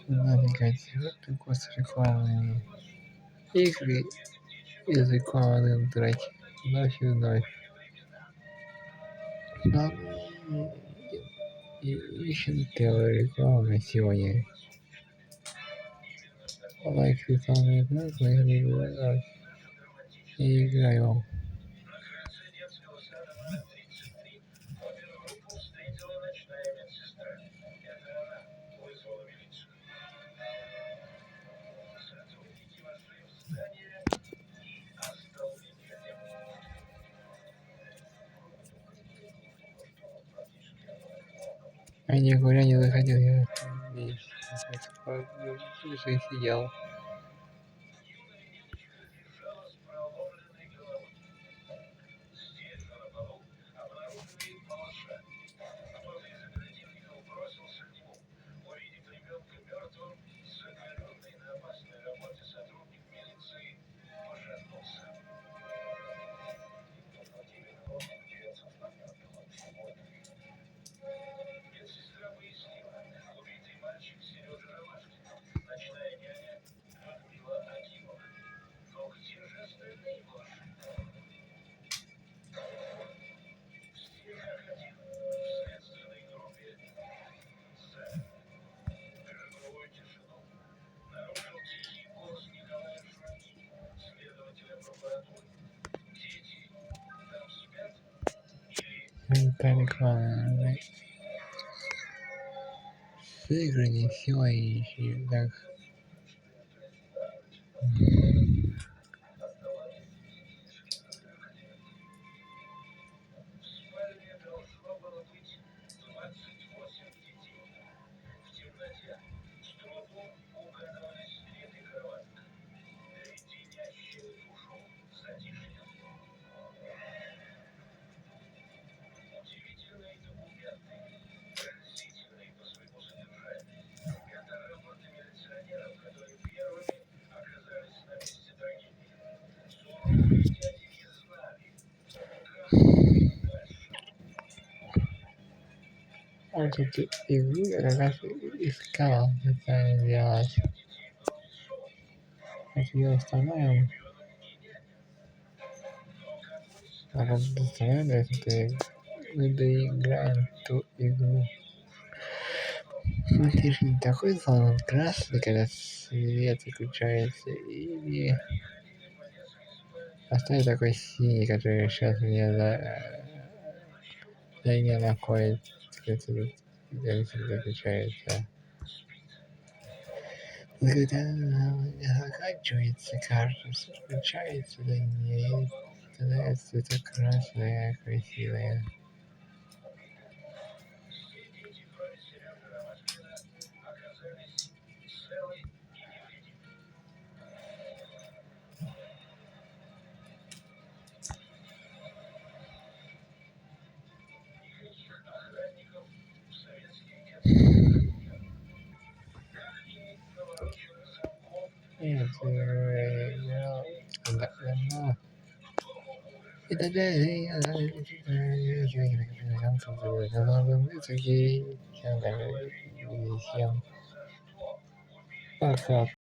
Навигативный курс рекламы игры из рекламных драки. Вновь и вновь. Нам ищем первую рекламу на сегодня. Лайк рекламы и играем. А никуда не заходил, я здесь сидел. Это реклама. Сыграни сегодняшний так. Вот эту игру я как раз искал, это делать. Это ее установим. А как доставим, если мы доиграем ту игру. Смотри, же не такой зон красный, когда свет выключается, или оставить такой синий, который сейчас мне за не находит, если выключается. Когда заканчивается, кажется, включается, да не становится это красное, красивое. Нет, играл давно. И тогда я пока.